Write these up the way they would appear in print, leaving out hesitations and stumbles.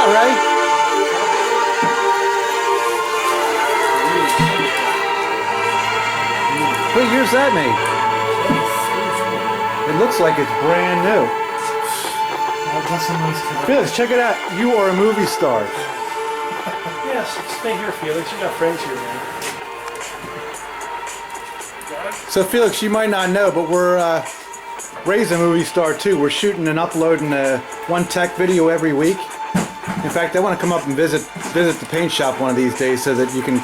out, Ray. What year's that made? It looks like it's brand new. That's a nice car. Felix, check it out. You are a movie star. Yes, stay here, Felix. You got friends here, man. So Felix, you might not know, but we're Ray's a movie star too. We're shooting and uploading one tech video every week. In fact, I want to come up and visit the paint shop one of these days so that you can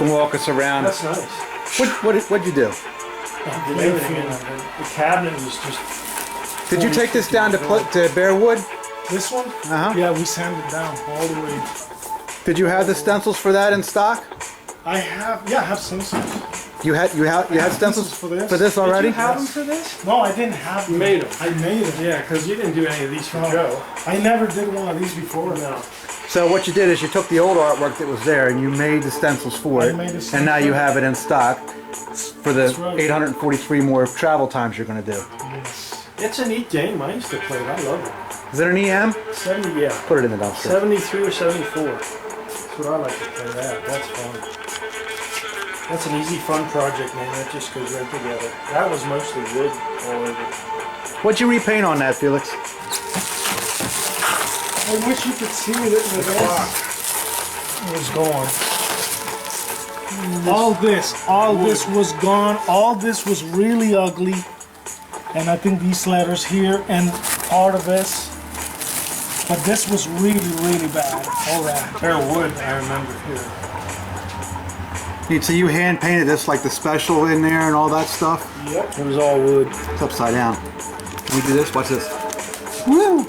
walk us around. That's nice. What'd you do? The cabinet was just... Did you take this down to bare wood? This one? Uh-huh. Yeah, we sanded down all the way. Did you have the stencils for that in stock? I have stencils. You had stencils for this? For this already? Did you have them for this? No, I didn't have them. You made them. I made them. Yeah, because you didn't do any of these for Joe. I never did one of these before. No. So what you did is you took the old artwork that was there and you made the stencils for it. And now you have it in stock for the 843 more travel times you're going to do. Yes. It's a neat game. I used to play it. I love it. Is it an EM? 70, yeah. Put it in the dumpster. 73 or 74. That's what I like to play that. That's fun. That's an easy, fun project, man. That just goes right together. That was mostly wood all over. What'd you repaint on that, Felix? I wish you could see it in the box. It was gone. All this was gone. All this was really ugly. And I think these letters here and part of this. But this was really, really bad. All that. Bare wood, I remember here. So you hand painted this like the special in there and all that stuff? Yep. It was all wood. It's upside down. Can we do this? Watch this. Woo!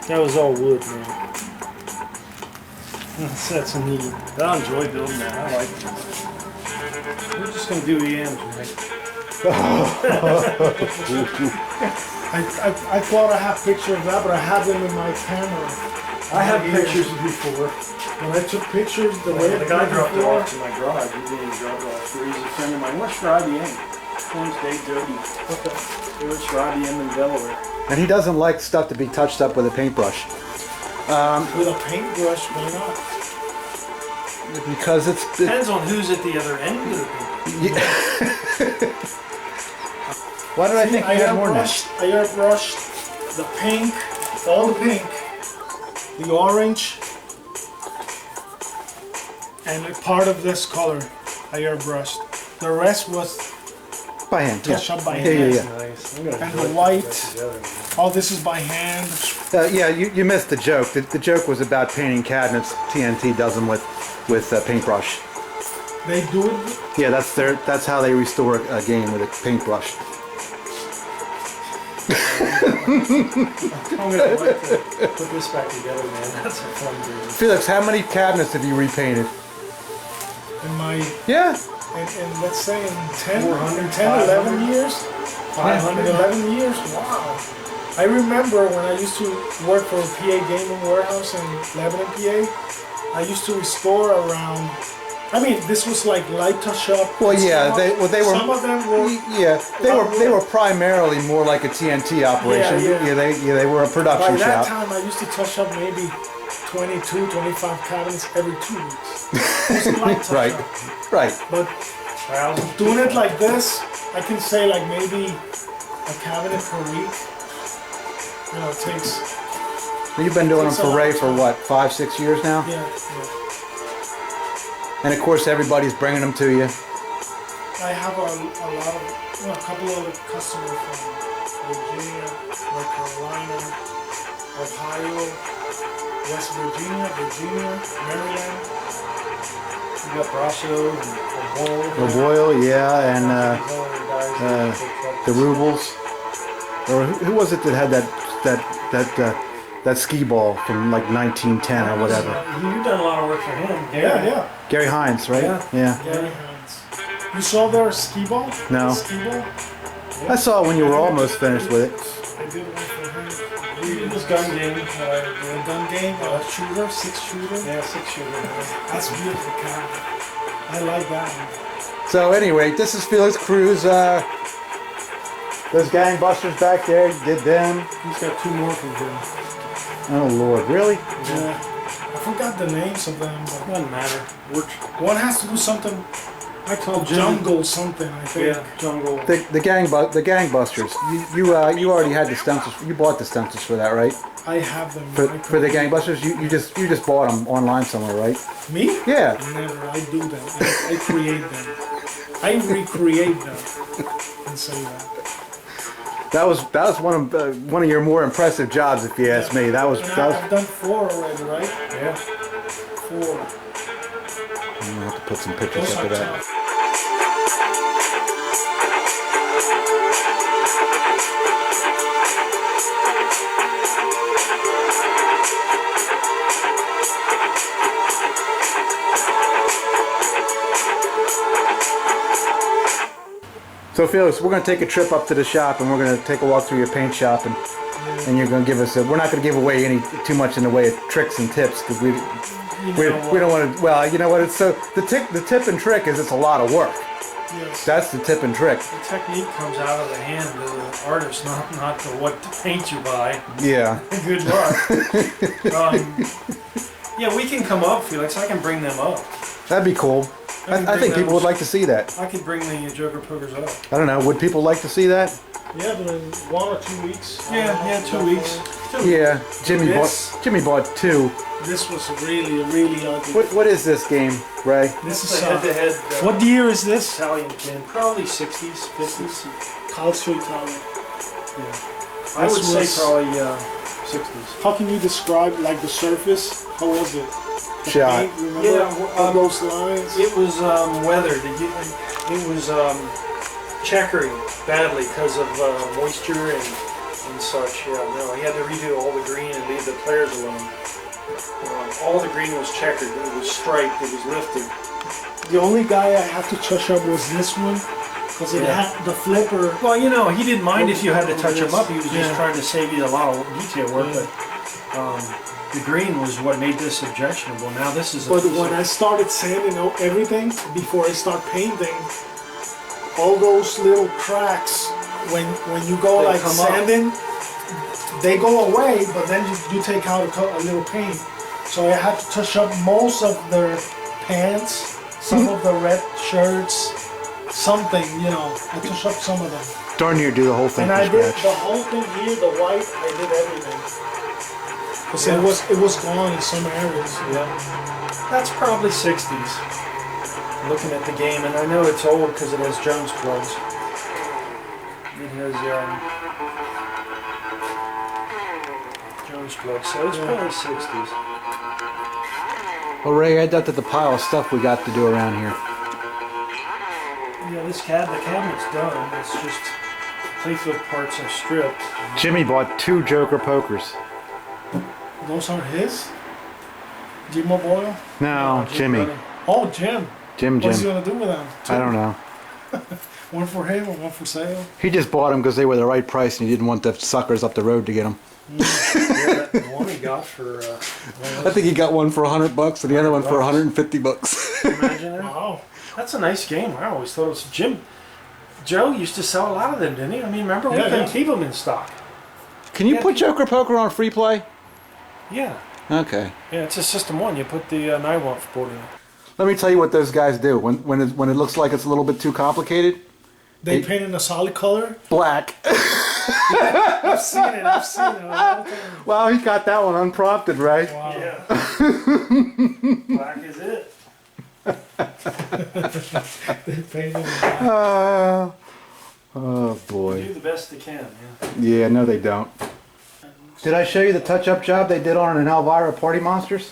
That was all wood, man. That's neat. I enjoy building that. I like it. We're just going to do the ends, right? I thought I had pictures of that, but I have them in my camera. I have pictures before. When I took pictures, the guy dropped it off to my garage. He didn't drop it off. He's a friend of mine. What's IBM? His name's Dave Jody. He works for IBM in Delaware. And he doesn't like stuff to be touched up with a paintbrush. With a paintbrush, why not? Because it depends on who's at the other end of the paintbrush. Why did I think you had more than that? I airbrushed the pink, all the pink, the orange, and a part of this color I airbrushed. The rest was by hand. Touched up by hand. Yeah. Nice. And the white, all this is by hand. Yeah, you missed the joke. The joke was about painting cabinets. TNT does them with paintbrush. They do it? Yeah, that's how they restore a game with a paintbrush. I'm gonna like to put this back together, man. That's a fun game. Felix, how many cabinets have you repainted? In my in let's say in 10, 11 years? 500, 11 years? Wow. I remember when I used to work for a PA Gaming Warehouse in Lebanon, PA, I used to restore around, I mean, this was like light touch up. Well, yeah, they were. Some of them were. Yeah, they were primarily more like a TNT operation. Yeah, they were a production shop. By that time, I used to touch up maybe 22, 25 cabinets every 2 weeks. It was light touch up. Right. But doing it like this, I can say like maybe a cabinet per week. You know, it takes. You've been doing them for Ray for what, 5, 6 years now? Yeah. And of course, everybody's bringing them to you. I have a couple of customers from Virginia, North Carolina, Ohio, West Virginia, Maryland. We got Brasho and O'Boyle, yeah, and the Rubles. Or who was it that had that skee ball from like 1910 or whatever? You've done a lot of work for him. Yeah. Gary Hines, right? Yeah. Gary Hines. You saw their skee ball? No. The skee ball? Yeah. I saw it when you were almost finished with it. I did one for him. It was gun game. Gun game, shooter, 6-shooter. Yeah, 6-shooter. That's beautiful, Cal. I like that one. So anyway, this is Felix Cruz. Those gangbusters back there, did them. He's got 2 more from him. Oh Lord, really? Yeah. I forgot the names of them, but Doesn't matter. one has to do something. I told Jungle something, I think. Yeah, jungle. The gangbusters. You already had the stencils. You bought the stencils for that, right? I have them. For the gangbusters, you just bought them online somewhere, right? Me? Yeah. Never. I do them. I create them. I recreate them. And say that. That was one of your more impressive jobs, if you ask me. That was. I've done 4 already, right? Yeah. 4. I'm gonna have to put some pictures Those up are of that. tough. So Felix, we're going to take a trip up to the shop and we're going to take a walk through your paint shop and you're going to give us we're not going to give away too much in the way of tricks and tips because we don't want to. Well, you know what? It's so the tip and trick is it's a lot of work. Yes. That's the tip and trick. The technique comes out of the hand of the artist, not the what paint you buy. Yeah. Good luck. Yeah, we can come up, Felix. I can bring them up. That'd be cool. I think people would like to see that. I could bring the Joker Pokers up. I don't know. Would people like to see that? Yeah, but in 1 or 2 weeks. Yeah, 2 weeks. Yeah. Jimmy bought 2. This was really ugly. What is this game, Ray? This is head-to-head. What year is this? Italian tin, probably 60s, 50s. Culture Italian. Yeah. I would say probably 60s. How can you describe like the surface? How was it? The Shot. paint, remember? Yeah, those lines. It was weathered. It was checkering badly because of moisture and such. Yeah, no, he had to redo all the green and leave the players alone. All the green was checkered. It was striped. It was lifted. The only guy I had to touch up was this one because it had the flipper. Well, you know, he didn't mind if you had to touch him up. He was just Yeah. trying to save you a lot of detail work. But the green was what made this objectionable. Now this is. But when I started sanding out everything before I start painting, all those little cracks when you go They like come up. sanding, they go away. But then you take out a little paint. So I had to touch up most of their pants, some of the red shirts, something, you know. I touched up some of them. Darn near do the whole thing And from I did scratch. the whole thing here, the white, I did everything. Because it was gone in some areas. Yeah, that's probably 60s. Looking at the game, and I know it's old because it has Jones plugs. It has Jones plugs, so it's probably 60s. Well, Ray, add that to the pile of stuff we got to do around here. Yeah, the cabinet's done. It's just playfield parts are stripped. Jimmy bought 2 Joker pokers. Those aren't his? Jim O'Boyle? No, Jimmy. Oh, Jim. Jim. What's he going to do with them? I don't know. One for him and one for sale? He just bought them because they were the right price and he didn't want the suckers up the road to get them. Yeah, the one he got for. I think he got one for $100 and the other one for $150. Imagine that. Wow. That's a nice game. I always thought it was Joe used to sell a lot of them, didn't he? I mean, remember we couldn't keep them in stock. Can you put Joker Poker on free play? Yeah. Okay. Yeah, it's a System 1. You put the Nightwolf board in it. Let me tell you what those guys do. When it looks like it's a little bit too complicated, They paint in a solid color? black. I've seen it. Wow, he got that one unprompted, right? Wow. Yeah. Black is it. They paint in black. Oh boy. Do the best they can, yeah. Yeah, no they don't. Did I show you the touch-up job they did on an Elvira Party Monsters?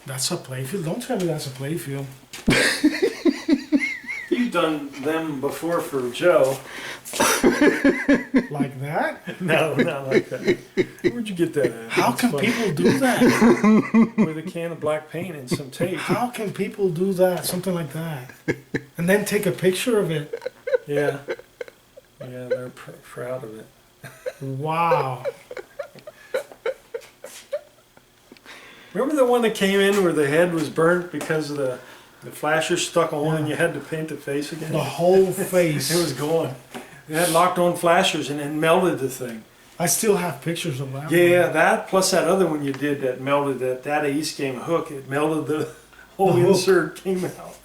That's a playfield. Don't tell me that's a playfield. You've done them before for Joe. Like that? No, not like that. Where'd you get that at? How can people do that? With a can of black paint and some tape. How can people do that? Something like that. And then take a picture of it. Yeah. Yeah, they're proud of it. Wow. Remember the one that came in where the head was burnt because of the flasher stuck on and you had to paint the face again? The whole face. It was gone. It had locked on flashers and it melted the thing. I still have pictures of that. Yeah, one. that plus that other one you did that melted that East Game hook. It melted the whole The hook. insert came out.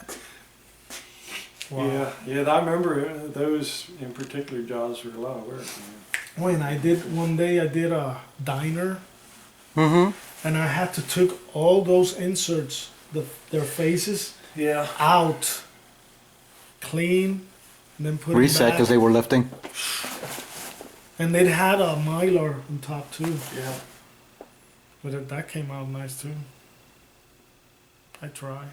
Wow. Yeah, I remember those in particular jobs were a lot of work. Man. When I did one day, I did a diner, Mm-hmm. and I had to took all those inserts, their faces, Yeah. out, clean, and then put Reset them because back. they were lifting. And they had a mylar on top too, Yeah. but that came out nice too. I try.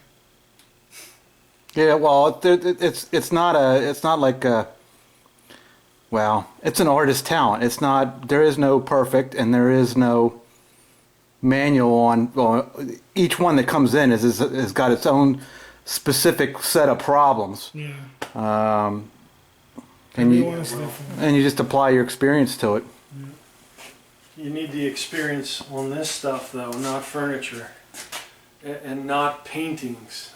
Yeah, well, it's not like well, it's an artist's talent. It's not. There is no perfect, and there is no manual on. Well, each one that comes in has got its own specific set of problems. Yeah. And Everyone you is different. and you just apply your experience to it. You need the experience on this stuff though, not furniture, and not paintings.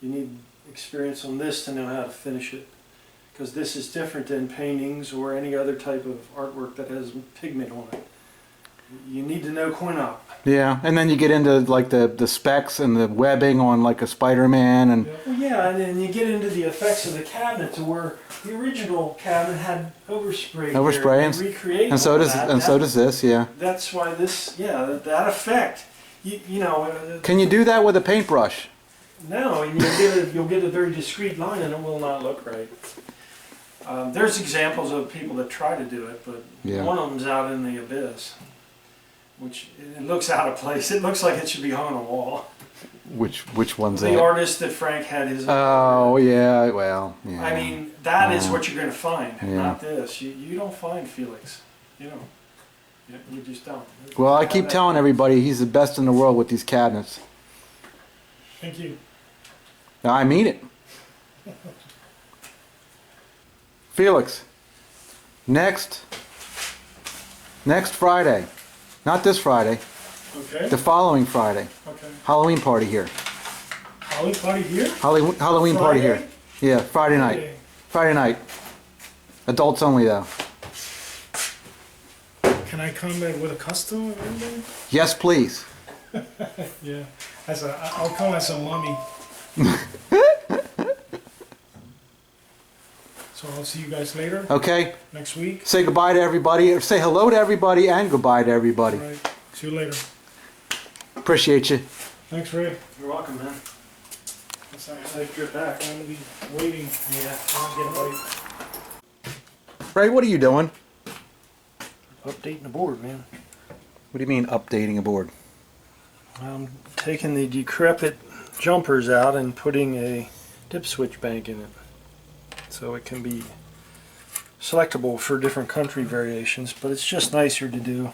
You need experience on this to know how to finish it, because this is different than paintings or any other type of artwork that has pigment on it. You need to know coin op. Yeah, and then you get into like the specs and the webbing on like a Spider-Man and. Yeah. Well, yeah, and then you get into the effects of the cabinet to where the original cabinet had overspray. Overspray here, and- recreate And so all does that. so does this, yeah. That's why this, yeah, that effect. You know. Can you do that with a paintbrush? No, and you'll get a very discreet line, and it will not look right. There's examples of people that try to do it, but Yeah. one of them's out in the abyss, which it looks out of place. It looks like it should be hung on a wall. Which one's The that? artist that Frank had his. Oh yeah, well yeah. I mean, that is what you're going to find, Yeah. not this. You don't find Felix. You don't. You just don't. Well, I keep telling everybody he's the best in the world with these cabinets. Thank you. I mean it. Felix, next Friday, not this Friday, Okay. the following Friday, Okay. Halloween party here. Halloween party here? Halloween party here. Friday? Yeah, Friday night. Okay. Friday night. Adults only though. Can I come back with a costume or anything? Yes, please. Yeah. I'll come as a mummy. So I'll see you guys later Okay. next week. Say goodbye to everybody, or say hello to everybody and goodbye to everybody. All right. See you later. Appreciate you. Thanks, Ray. You're welcome, man. Safe trip back. I'm gonna be waiting. Yeah. I'll get a bite. Ray, what are you doing? Updating the board, man. What do you mean updating a board? I'm taking the decrepit jumpers out and putting a dip switch bank in it, so it can be selectable for different country variations, but it's just nicer to do.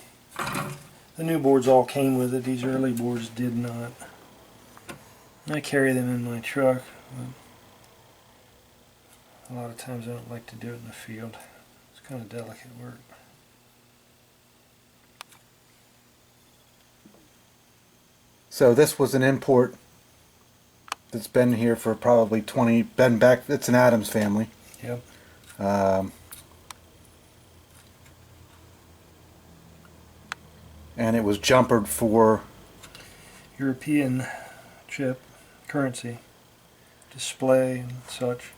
The new boards all came with it, these early boards did not. I carry them in my truck, but a lot of times I don't like to do it in the field. It's kind of delicate work. So this was an import that's been here for probably been back, it's an Adams family. Yep. And it was jumpered for, European chip, currency, display and such.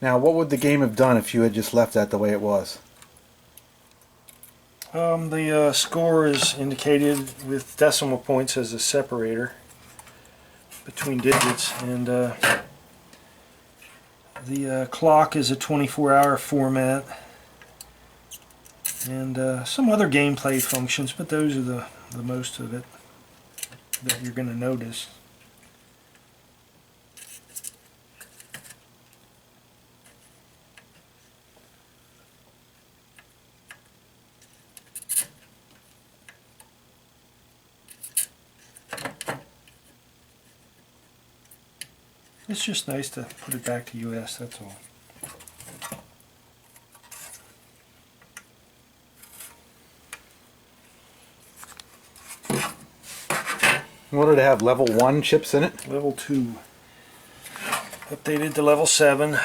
now what would the game have done if you had just left that the way it was? The score is indicated with decimal points as a separator between digits, and the clock is a 24-hour format, and some other gameplay functions, but those are the most of it that you're going to notice. It's just nice to put it back to US, that's all. What did it have, level 1 chips in it? Level 2. Updated to level 7.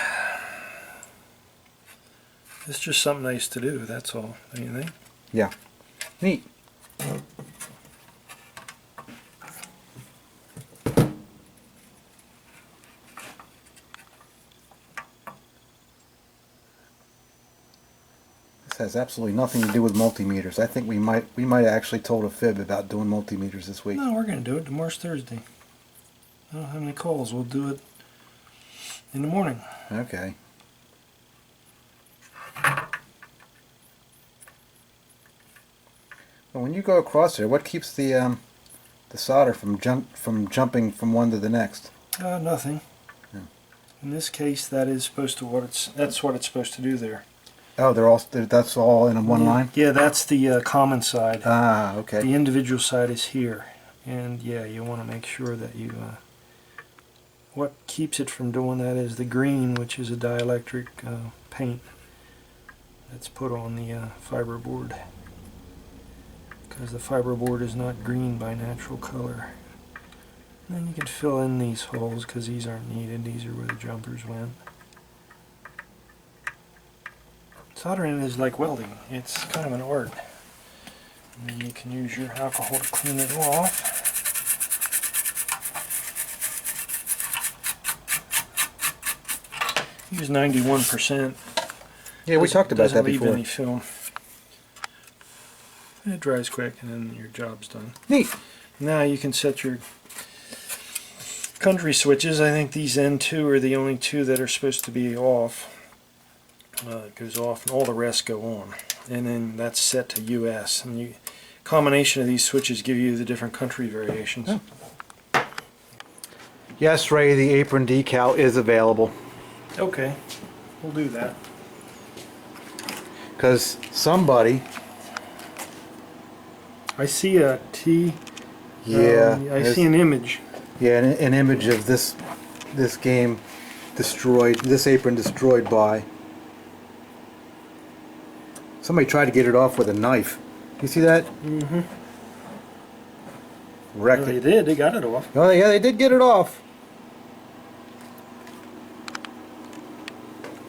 It's just something nice to do, that's all. Don't you think? Yeah. Neat. This has absolutely nothing to do with multimeters. I think we might have actually told a fib about doing multimeters this week. No, we're going to do it. Tomorrow's Thursday. I don't have any calls. We'll do it in the morning. Okay. Well, when you go across there, what keeps the solder from jumping from one to the next? Nothing. Yeah. In this case, that is supposed to that's what it's supposed to do there. Oh, that's all in one line? Yeah, that's the common side. Ah, okay. The individual side is here, and yeah, you want to make sure that you. What keeps it from doing that is the green, which is a dielectric paint that's put on the fiber board, because the fiber board is not green by natural color. And then you can fill in these holes because these aren't needed. These are where the jumpers went. Soldering is like welding. It's kind of an art. And then you can use your alcohol to clean it off. Use 91%. Yeah, we talked about that before. Doesn't leave any film. And it dries quick, and then your job's done. Neat. Now you can set your country switches. I think these N2 are the only two that are supposed to be off. It goes off, and all the rest go on. And then that's set to US. And combination of these switches give you the different country variations. Oh. Yes, Ray, the apron decal is available. Okay, we'll do that. Because somebody... I see a T. Yeah. I see an image. Yeah, an image of this game destroyed, this apron destroyed by... Somebody tried to get it off with a knife. You see that? Mm-hmm. Wrecked Well, it. they did. They got it off. Oh yeah, they did get it off.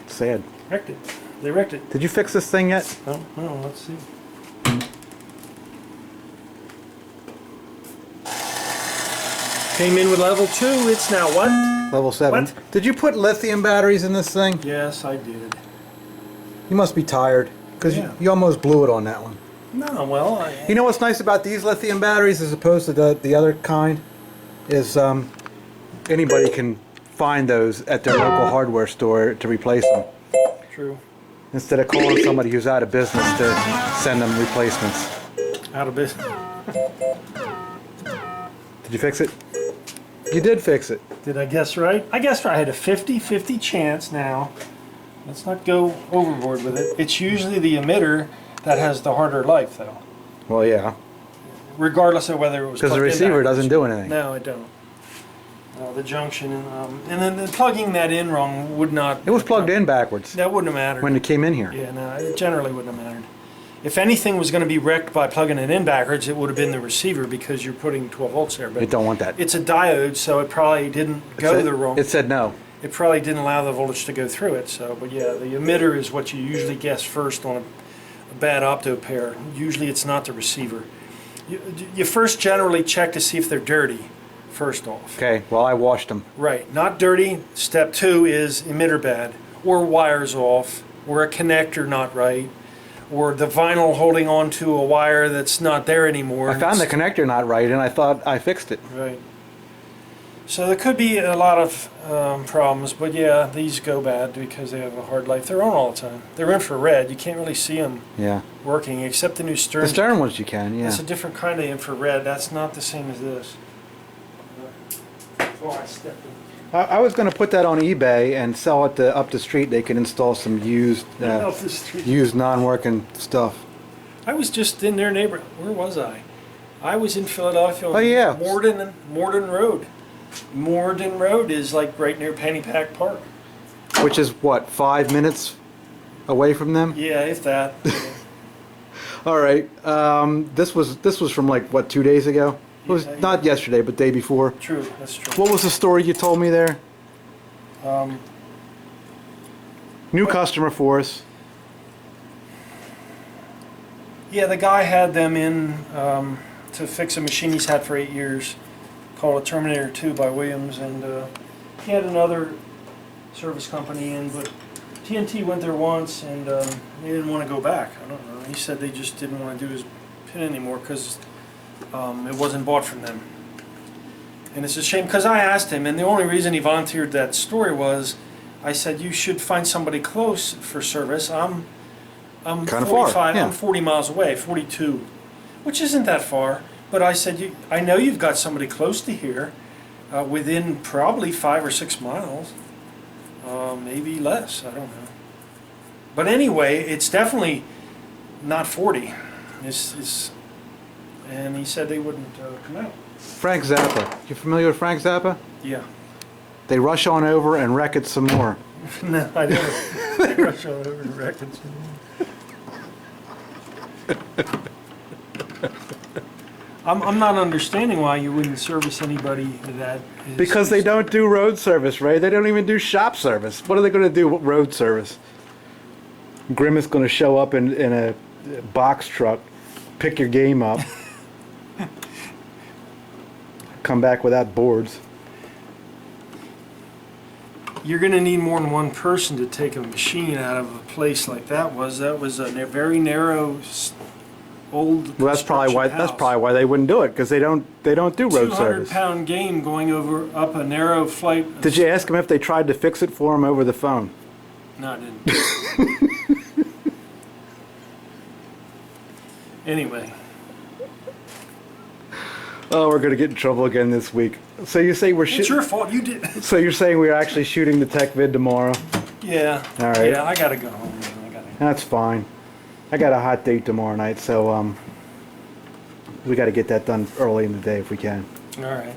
Sad. Wrecked it. They wrecked it. Did you fix this thing yet? Oh, no, let's see. Came in with level 2. It's now what? Level 7. What? Did you put lithium batteries in this thing? Yes, I did. You must be tired, because Yeah. you almost blew it on that one. No, well, You know what's nice about these lithium batteries as opposed to the other kind? Is anybody can find those at their local hardware store to replace them. True. Instead of calling somebody who's out of business to send them replacements. Out of business. Did you fix it? You did fix it. Did I guess right? I guessed right. I had a 50-50 chance now. Let's not go overboard with it. It's usually the emitter that has the harder life, though. Well, yeah. Regardless of whether it was Because the plugged in receiver backwards. doesn't do anything. No, it don't. The junction and then plugging that in wrong would not. It was plugged in backwards That wouldn't have mattered. when it came in here. Yeah, no, it generally wouldn't have mattered. If anything was going to be wrecked by plugging it in backwards, it would have been the receiver because you're putting 12 volts there. But It don't want that. it's a diode, so it probably didn't go the wrong. It said no. It probably didn't allow the voltage to go through it. So, but yeah, the emitter is what you usually guess first on a bad opto pair. Usually, it's not the receiver. You first generally check to see if they're dirty. First off. Okay, well I washed them. Right, not dirty. Step 2 is emitter bad, or wires off, or a connector not right, or the vinyl holding on to a wire that's not there anymore. I found the connector not right and I thought I fixed it. Right. So there could be a lot of problems, but yeah, these go bad because they have a hard life. They're on all the time. They're infrared. You can't really see them Yeah. working, except the new stern. The stern ones you can, yeah. It's a different kind of infrared. That's not the same as this. Oh, I stepped in. I was going to put that on eBay and sell it up the street. They could install some used Off the street. used non-working stuff. I was just in their neighborhood. Where was I? I was in Philadelphia. Oh, yeah. Morden Road. Morden Road is like right near Pennypack Park. Which is what, 5 minutes away from them? Yeah, if that. All right. This was from like what, 2 days ago? It was Yeah, not yesterday, but day before. True, that's true. What was the story you told me there? New customer for us. Yeah, the guy had them in to fix a machine he's had for 8 years called a Terminator 2 by Williams, and he had another service company in, but TNT went there once and they didn't want to go back. I don't know. He said they just didn't want to do his pin anymore because it wasn't bought from them. And it's a shame because I asked him, and the only reason he volunteered that story was I said, you should find somebody close for service. I'm Kinda 45, far, yeah. I'm 40 miles away, 42, which isn't that far. But I said, I know you've got somebody close to here, within probably 5 or 6 miles, maybe less, I don't know. But anyway, it's definitely not 40. And he said they wouldn't come out. Frank Zappa. You familiar with Frank Zappa? Yeah. They rush on over and wreck it some more. No, I don't. They rush all over the records. I'm not understanding why you wouldn't service anybody that is... Because they don't do road service, Ray. They don't even do shop service. What are they going to do with road service? Grimace going to show up in a box truck, pick your game up, come back without boards. You're going to need more than one person to take a machine out of a place like that was. That was a very narrow, old. Well, that's probably why they wouldn't do it, because they don't do road service. 200-pound game going up a narrow flight. Did you ask them if they tried to fix it for them over the phone? No, I didn't. Anyway. Oh, we're going to get in trouble again this week. So you say we're shooting? It's your fault. You did. So you're saying we're actually shooting the tech vid tomorrow? Yeah. All right. Yeah, I gotta go home. That's fine. I got a hot date tomorrow night, so we got to get that done early in the day if we can. All right.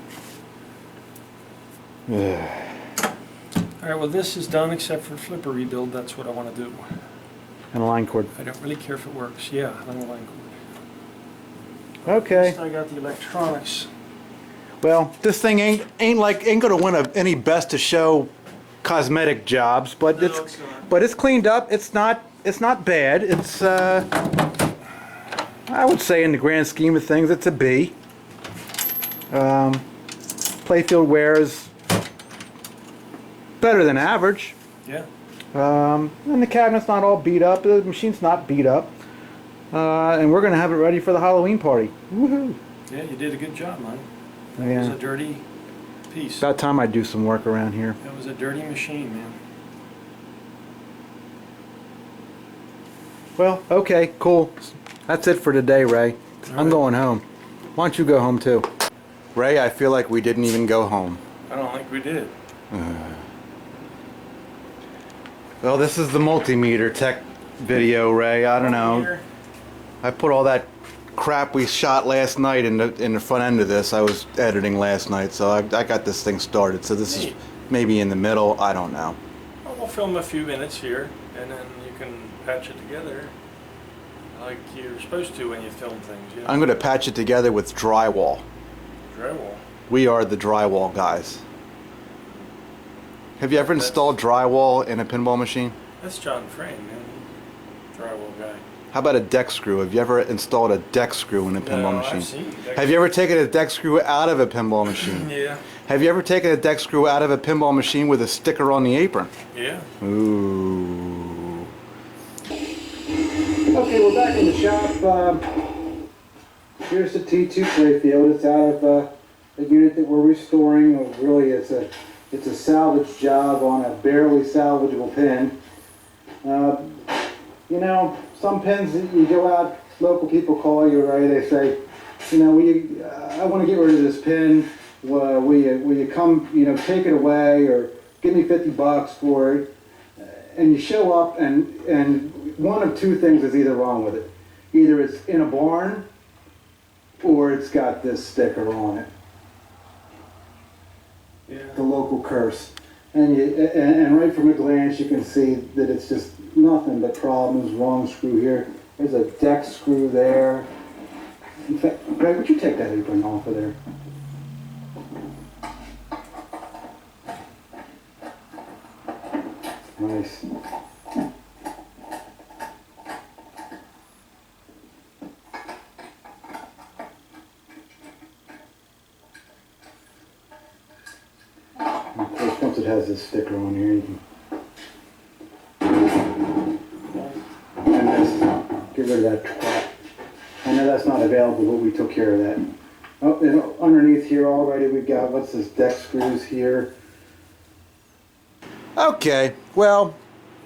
All right. Well, this is done except for flipper rebuild. That's what I want to do. And a line cord. I don't really care if it works. Yeah, I'm a line cord. Okay. I got the electronics. Well, this thing ain't gonna win any best to show cosmetic jobs, but No, it's not. it's cleaned up. It's not bad. It's I would say in the grand scheme of things, it's a B. Playfield wear is better than average. Yeah. And the cabinet's not all beat up. The machine's not beat up. And we're gonna have it ready for the Halloween party. Woohoo! Yeah, you did a good job, man. That Yeah. was a dirty piece. About time I do some work around here. That was a dirty machine, man. Well, okay, cool. That's it for today, Ray. I'm right. going home. Why don't you go home too? Ray, I feel like we didn't even go home. I don't think we did. Well, this is the multimeter tech video, Ray. I don't know. I put all that crap we shot last night in the front end of this. I was editing last night, so I got this thing started. So this is maybe in the middle. I don't know. Well, we'll film a few minutes here, and then you can patch it together like you're supposed to when you film things. You know? I'm going to patch it together with drywall. Drywall. We are the drywall guys. Have you ever installed drywall in a pinball machine? That's John Frame, man. Drywall guy. How about a deck screw? Have you ever installed a deck screw in a pinball No, machine? I've seen deck Have you ever taken a deck screw out of a pinball machine? Yeah. Have you ever taken a deck screw out of a pinball machine with a sticker on the apron? Yeah. Ooh. Okay, we're back in the shop. Here's the T2 playfield. It's out of a unit that we're restoring. Really, it's a salvage job on a barely salvageable pin. You know, some pins that you go out, local people call you, right? They say, you know, I want to get rid of this pin. Will you come, you know, take it away or give me $50 for it? And you show up and one of two things is either wrong with it. Either it's in a barn or it's got this sticker on it. Yeah. The local curse. And right from a glance you can see that it's just nothing but problems. Wrong screw here. There's a deck screw there. In fact, Greg, would you take that apron off of there? Nice. Of course, once it has this sticker on here, you can and this, get rid of that trap. I know that's not available, but we took care of that. Oh, and underneath here already we've got, what's this, deck screws here. Okay, well,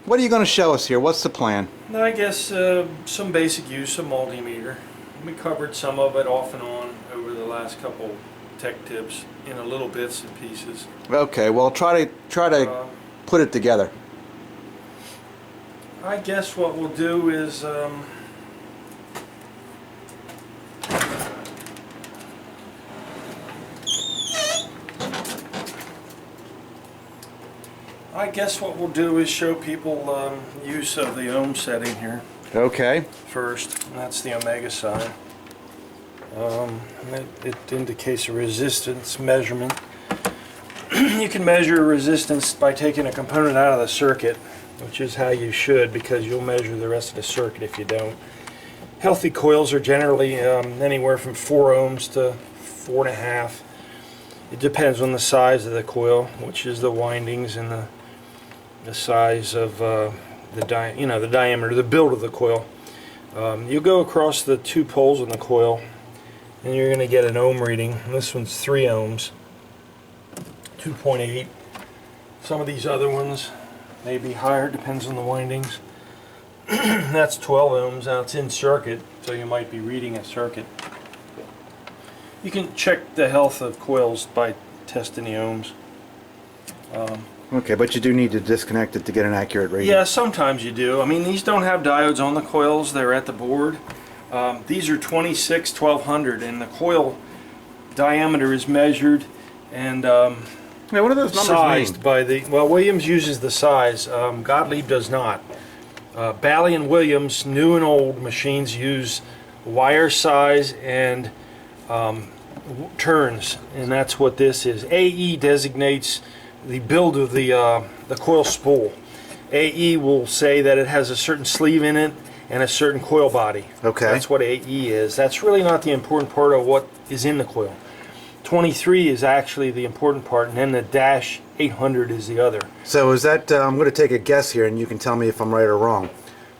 what are you going to show us here? What's the plan? I guess some basic use of multimeter. We covered some of it off and on over the last couple tech tips in a little bits and pieces. Okay, well, try to put it together. I guess what we'll do is show people use of the ohm setting here. Okay. First, and that's the omega side. It indicates a resistance measurement. You can measure resistance by taking a component out of the circuit, which is how you should, because you'll measure the rest of the circuit if you don't. Healthy coils are generally anywhere from 4 ohms to 4.5. It depends on the size of the coil, which is the windings and the size of the diameter, the build of the coil. You go across the 2 poles in the coil, and you're going to get an ohm reading. And this one's 3 ohms, 2.8. Some of these other ones may be higher, depends on the windings. That's 12 ohms. Now it's in circuit, so you might be reading a circuit. You can check the health of coils by testing the ohms. Okay, but you do need to disconnect it to get an accurate reading. Yeah, sometimes you do. I mean, these don't have diodes on the coils, they're at the board. These are 26 1200, and the coil diameter is measured and Yeah, what do those numbers sized mean? by the, well, Williams uses the size, Gottlieb does not. Bally and Williams, new and old machines, use wire size and turns, and that's what this is. AE designates the build of the coil spool. AE will say that it has a certain sleeve in it and a certain coil body. Okay. That's what AE is. That's really not the important part of what is in the coil. 23 is actually the important part, and then the dash 800 is the other. So is that, I'm going to take a guess here, and you can tell me if I'm right or wrong.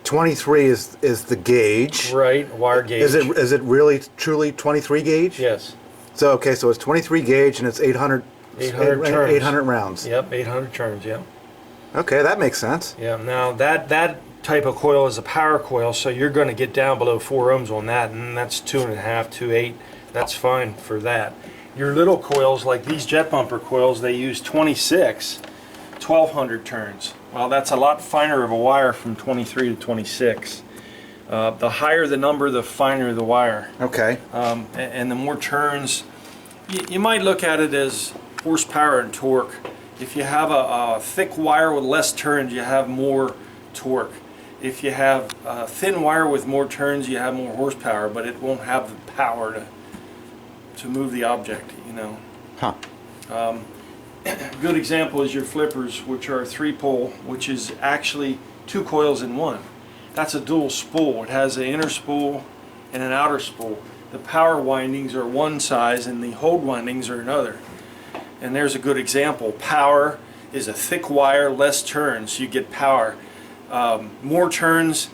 23 is the gauge. Right, wire gauge. Is it really truly 23 gauge? Yes. So okay, so it's 23 gauge and it's 800 turns. 800 rounds. Yep, 800 turns, yeah. Okay, that makes sense. Yeah, now that type of coil is a power coil, so you're going to get down below 4 ohms on that, and that's 2.5, 2.8. That's fine for that. Your little coils, like these jet bumper coils, they use 26 1200 turns. Well, that's a lot finer of a wire from 23 to 26. The higher the number, the finer the wire. Okay. And the more turns, you might look at it as horsepower and torque. If you have a thick wire with less turns, you have more torque. If you have a thin wire with more turns, you have more horsepower, but it won't have the power to move the object, you know. Huh. Good example is your flippers, which are 3-pole, which is actually 2 coils in one. That's a dual spool. It has an inner spool and an outer spool. The power windings are one size and the hold windings are another. And there's a good example. Power is a thick wire, less turns, you get power. More turns,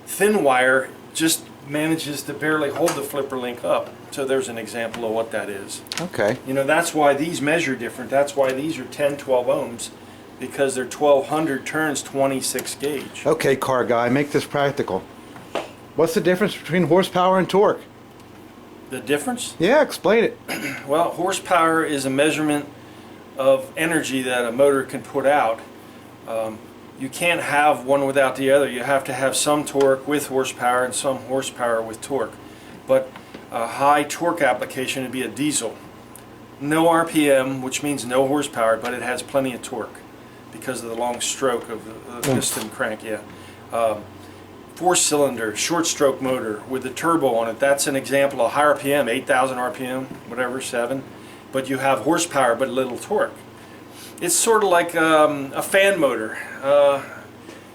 thin wire just manages to barely hold the flipper link up. So there's an example of what that is. Okay. You know, that's why these measure different. That's why these are 10, 12 ohms, because they're 1200 turns, 26 gauge. Okay, car guy, make this practical. What's the difference between horsepower and torque? The difference? Yeah, explain it. Well, horsepower is a measurement of energy that a motor can put out. You can't have one without the other. You have to have some torque with horsepower and some horsepower with torque. But a high torque application would be a diesel. No RPM, which means no horsepower, but it has plenty of torque because of the long stroke of the piston crank. Yeah. 4-cylinder, short stroke motor with the turbo on it. That's an example of high RPM, 8,000 RPM, whatever, 7. But you have horsepower but little torque. It's sort of like a fan motor.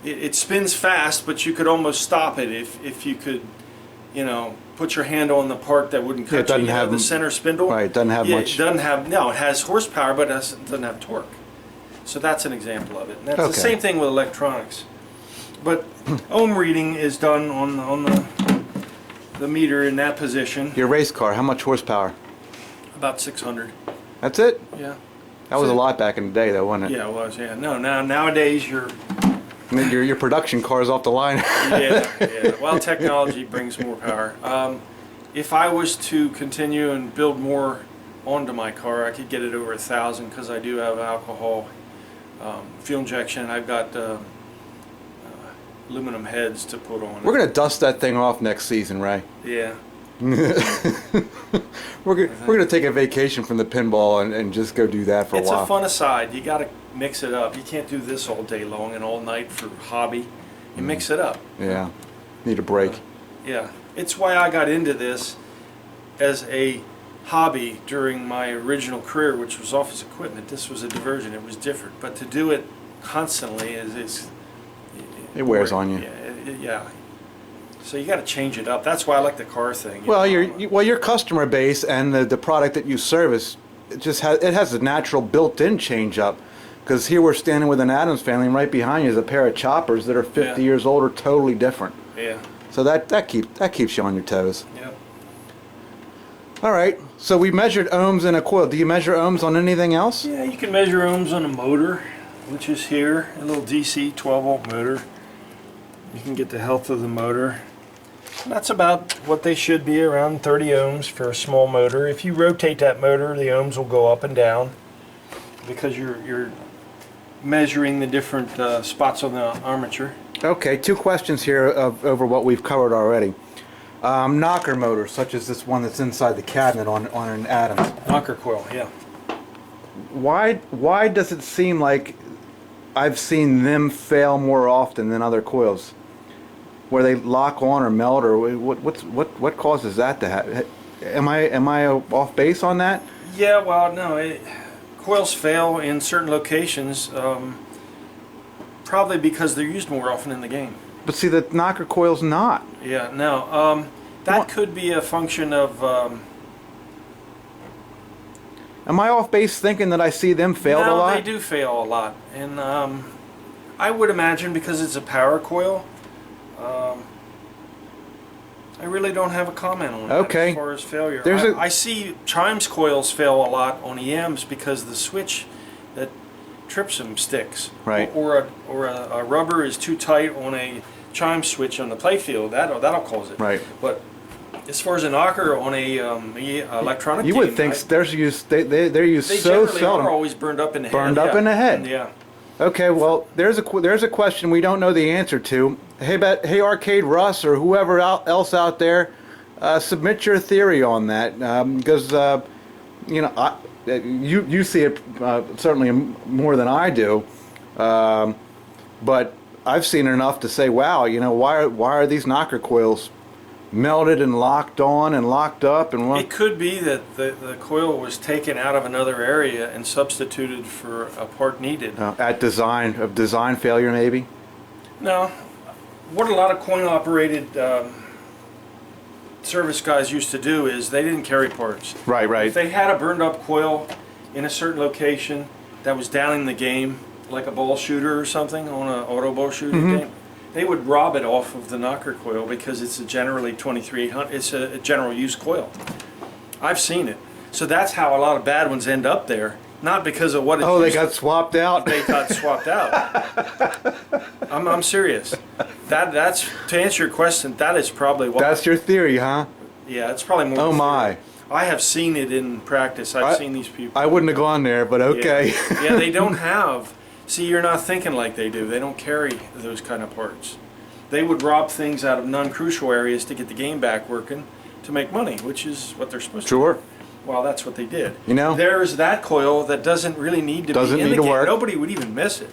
it spins fast, but you could almost stop it if you could, you know, put your hand on the part that wouldn't cut it doesn't you. have The center spindle. Right, it doesn't have much. It doesn't have, no, it has horsepower, but it doesn't have torque. So that's an example of it. And that's the same thing with electronics. But ohm reading is done on the meter in that position. Your race car, how much horsepower? About 600. That's it? Yeah. That was a lot back in the day, though, wasn't it? Yeah, it was. Yeah. No, nowadays you're. I mean, your production car is off the line. Yeah. Well, technology brings more power. If I was to continue and build more onto my car, I could get it over 1,000 because I do have alcohol fuel injection. I've got aluminum heads to put on. We're gonna dust that thing off next season, Ray. Yeah. We're gonna take a vacation from the pinball and just go do that for a while. It's a fun aside. You got to mix it up. You can't do this all day long and all night for hobby. You mix it up. Yeah. Need a break. Yeah. It's why I got into this as a hobby during my original career, which was office equipment. This was a diversion. It was different. But to do it constantly it wears on you. Yeah. So you got to change it up. That's why I like the car thing. Well, your customer base and the product that you service, it has a natural built-in change up. Because here we're standing with an Adams family, and right behind you is a pair of choppers that are 50 years old, or totally different. Yeah. So that keeps you on your toes. Yeah. All right. So we measured ohms in a coil. Do you measure ohms on anything else? Yeah, you can measure ohms on a motor, which is here, a little DC 12-volt motor. You can get the health of the motor. And that's about what they should be, around 30 ohms for a small motor. If you rotate that motor, the ohms will go up and down because you're measuring the different spots on the armature. Okay, 2 questions here over what we've covered already. Knocker motors, such as this one that's inside the cabinet on an Adams. Knocker coil, yeah. Why does it seem like I've seen them fail more often than other coils? Where they lock on or melt, or what causes that to happen? Am I off base on that? Yeah, well, no. Coils fail in certain locations, probably because they're used more often in the game. But see, the knocker coil's not. Yeah, no. That could be a function of. Am I off base thinking that I see them fail a lot? No, they do fail a lot, and I would imagine because it's a power coil. I really don't have a comment on that as far as failure. I see chimes coils fail a lot on EMs because the switch that trips them sticks. Right. Or a rubber is too tight on a chime switch on the playfield. That'll cause it. Right. But as far as a knocker on a electronic, you game, would think they're used so generally seldom. are always burned up in the head. Burned up in the head. Yeah. Okay, well, there's a question we don't know the answer to. Hey, Arcade Russ or whoever else out there, submit your theory on that, because you know, you see it certainly more than I do, but I've seen enough to say, wow, you know, why are these knocker coils melted and locked on and locked up? And it could be that the coil was taken out of another area and substituted for a part needed. At design failure, maybe? No. What a lot of coin operated service guys used to do is they didn't carry parts. Right. If they had a burned up coil in a certain location that was down in the game, like a ball shooter or something on an auto ball shooting game, they would rob it off of the knocker coil because it's a generally 23800. It's a general use coil. I've seen it. So that's how a lot of bad ones end up there. Not because of what. They got swapped out. They got swapped out. I'm serious. That's to answer your question. That is probably what. That's your theory, huh? Yeah, it's probably more. Oh my! I have seen it in practice. I've seen these people. I wouldn't have gone there, but okay. Yeah, they don't have. See, you're not thinking like they do. They don't carry those kind of parts. They would rob things out of non-crucial areas to get the game back working to make money, which is what they're supposed to do. Sure. Well, that's what they did. You know, there's that coil that doesn't really need to be in the game. Work. Nobody would even miss it,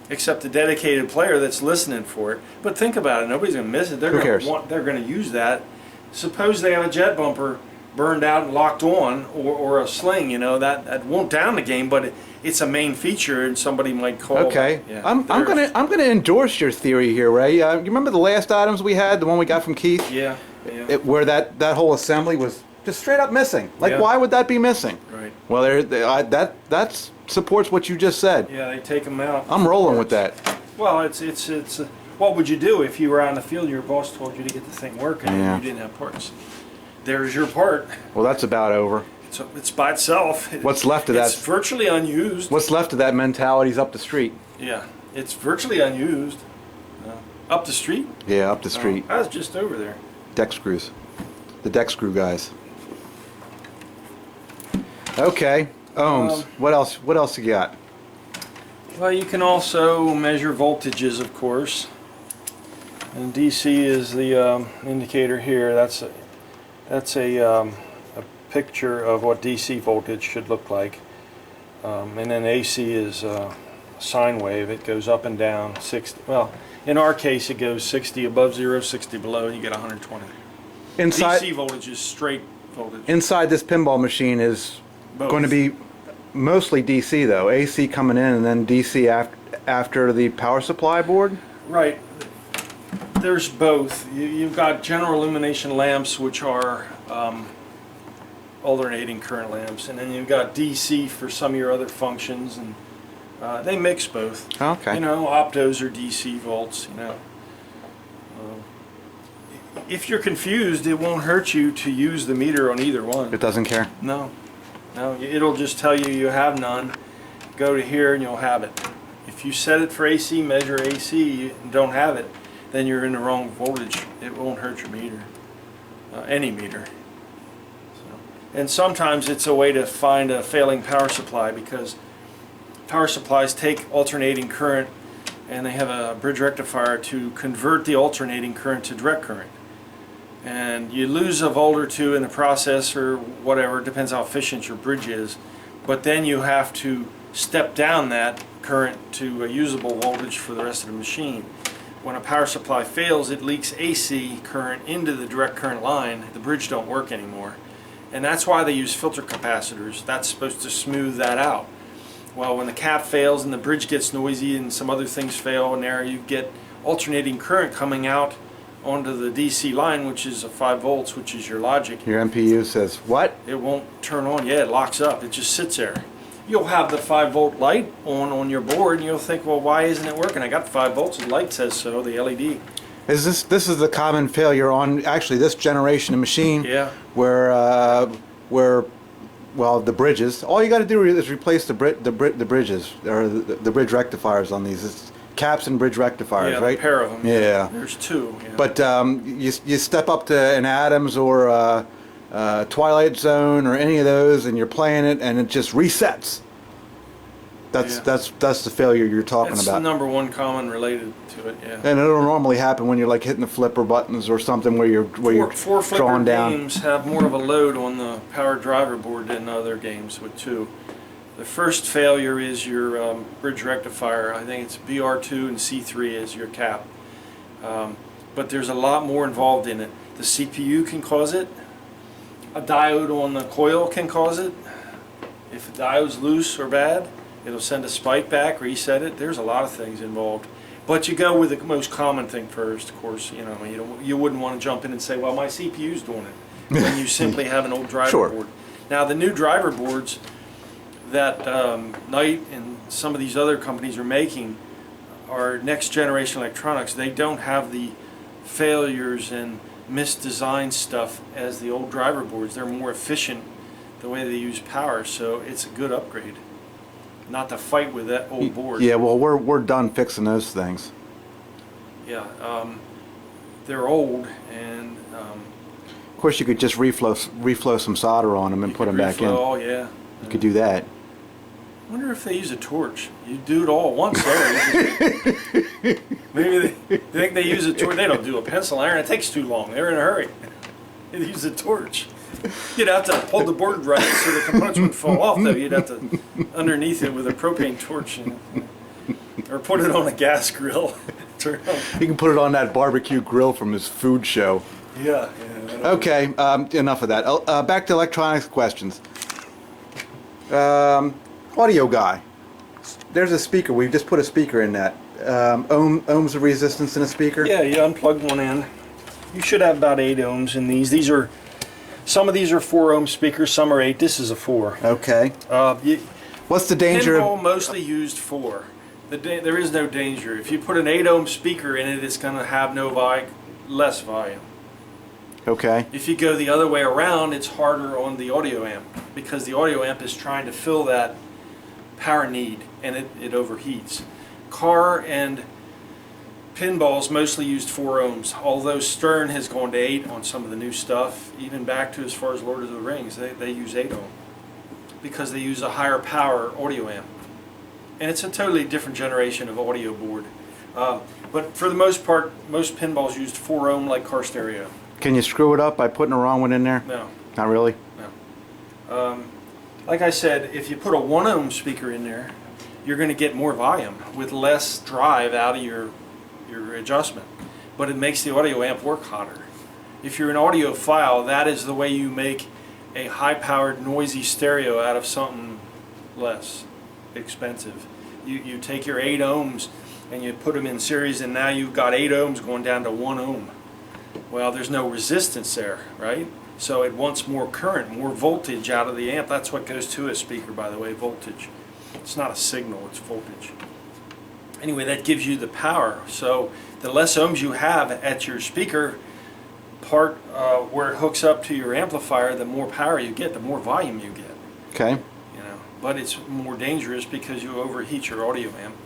except the dedicated player that's listening for it. But think about it. Nobody's going to miss it. They're going to use that. Suppose they have a jet bumper. They want to burned out and locked on, or a sling, you know, that won't down the game, but it's a main feature, and somebody might call. Okay, Yeah, I'm gonna endorse your theory here, Ray. You remember the last items we had, the one we got from Keith? Yeah, yeah. Where that whole assembly was just straight up missing. Like, Yeah. why would that be missing? Right. Well, that supports what you just said. Yeah, they take them out. I'm rolling with that. Well, it's what would you do if you were out in the field and your boss told you to get the thing working Yeah. and you didn't have parts? There's your part. Well, that's about over. It's by itself. What's left of that? It's virtually unused. What's left of that mentality's up the street. Yeah, it's virtually unused. Up the street? Yeah, up the street. I was just over there. Deck screws. The deck screw guys. Okay. Ohms. What else? What else you got? Well, you can also measure voltages, of course. And DC is the indicator here. That's a picture of what DC voltage should look like. And then AC is a sine wave. It goes up and down 60. Well, in our case, it goes 60 above 0, 60 below, and you get 120. Inside DC voltage is straight voltage. inside this pinball machine is Both. going to be mostly DC though. AC coming in and then DC after the power supply board. Right. There's both. You've got general illumination lamps, which are alternating current lamps, and then you've got DC for some of your other functions, and they mix both. Okay. You know, optos are DC volts. You know, if you're confused, it won't hurt you to use the meter on either one. It doesn't care. No, no. It'll just tell you have none. Go to here and you'll have it. If you set it for AC, measure AC, and don't have it, then you're in the wrong voltage. It won't hurt your meter, any meter. So, and sometimes it's a way to find a failing power supply, because power supplies take alternating current and they have a bridge rectifier to convert the alternating current to direct current. And you lose a volt or two in the process or whatever, it depends how efficient your bridge is, but then you have to step down that current to a usable voltage for the rest of the machine. When a power supply fails, it leaks AC current into the direct current line. The bridge don't work anymore. And that's why they use filter capacitors. That's supposed to smooth that out. Well, when the cap fails and the bridge gets noisy and some other things fail, and there you get alternating current coming out onto the DC line, which is a 5 volts, which is your logic. Your MPU says what? It won't turn on. Yeah, it locks up. It just sits there. You'll have the 5 volt light on your board, and you'll think, well, why isn't it working? I got 5 volts. The light says so. The LED. This is the common failure on actually this generation of machine. Yeah. Where well, the bridges. All you got to do is replace the bridges or the bridge rectifiers on these. It's caps and bridge rectifiers, Yeah, right? a pair of them. Yeah. There's 2. Yeah. But you step up to an Adams or Twilight Zone or any of those, and you're playing it, and it just resets. That's the failure you're talking That's about. the #1 common related to it. Yeah. And it'll normally happen when you're like hitting the flipper buttons or something where you're Four flipper drawing down. games have more of a load on the power driver board than other games with 2. The first failure is your bridge rectifier. I think it's BR2 and C3 is your cap. But there's a lot more involved in it. The CPU can cause it. A diode on the coil can cause it. If the diode's loose or bad, it'll send a spike back, reset it. There's a lot of things involved. But you go with the most common thing first, of course. You know, you wouldn't want to jump in and say, well, my CPU's doing it, when you simply have an old driver Sure. board. Now, the new driver boards that Knight and some of these other companies are making are next generation electronics. They don't have the failures and misdesigned stuff as the old driver boards. They're more efficient the way they use power, so it's a good upgrade. Not to fight with that old board. Yeah, well, we're done fixing those things. Yeah, they're old, and Of course, you could just reflow some solder on them and put them back in. Oh yeah. You could do that. I wonder if they use a torch. You do it all at once, though. Maybe they think they use a torch. They don't do a pencil iron. It takes too long. They're in a hurry. They use a torch. You'd have to hold the board right so the components would fall off, though. You'd have to underneath it with a propane torch, or put it on a gas grill. Turn on. You can put it on that barbecue grill from his food show. Yeah, yeah. Okay, enough of that. Back to electronics questions. Audio guy. There's a speaker. We just put a speaker in that. Ohms of resistance in a speaker? Yeah, you unplug one end. You should have about 8 ohms in these. Some of these are 4 ohm speakers, some are 8. This is a 4. Okay. What's the danger? Pinball mostly used 4. There is no danger. If you put an 8 ohm speaker in it, it's going to have less volume. Okay. If you go the other way around, it's harder on the audio amp because the audio amp is trying to fill that power need and it overheats. Car and pinballs mostly used 4 ohms, although Stern has gone to 8 on some of the new stuff, even back to as far as Lord of the Rings, they use 8 ohm because they use a higher power audio amp. And it's a totally different generation of audio board. But for the most part, most pinballs used 4 ohm like car stereo. Can you screw it up by putting the wrong one in there? No. Not really? No. Like I said, if you put a 1 ohm speaker in there, you're going to get more volume with less drive out of your adjustment. But it makes the audio amp work hotter. If you're an audiophile, that is the way you make a high-powered, noisy stereo out of something less expensive. You take your 8 ohms and you put them in series, and now you've got 8 ohms going down to 1 ohm. Well, there's no resistance there, right? So it wants more current, more voltage out of the amp. That's what goes to a speaker, by the way, voltage. It's not a signal, it's voltage. Anyway, that gives you the power. So the less ohms you have at your speaker part where it hooks up to your amplifier, the more power you get, the more volume you get. Okay. You know, but it's more dangerous because you overheat your audio amp.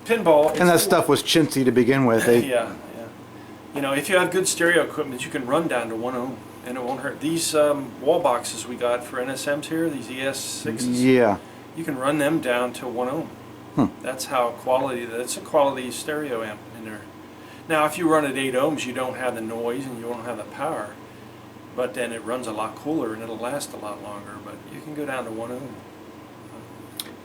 Pinball. And that stuff was chintzy to begin with. Yeah. You know, if you have good stereo equipment, you can run down to 1 ohm and it won't hurt. These wall boxes we got for NSMs here, these ES6s, yeah, you can run them down to 1 ohm. That's how that's a quality stereo amp in there. Now, if you run at 8 ohms, you don't have the noise and you don't have the power, but then it runs a lot cooler and it'll last a lot longer, but you can go down to 1 ohm.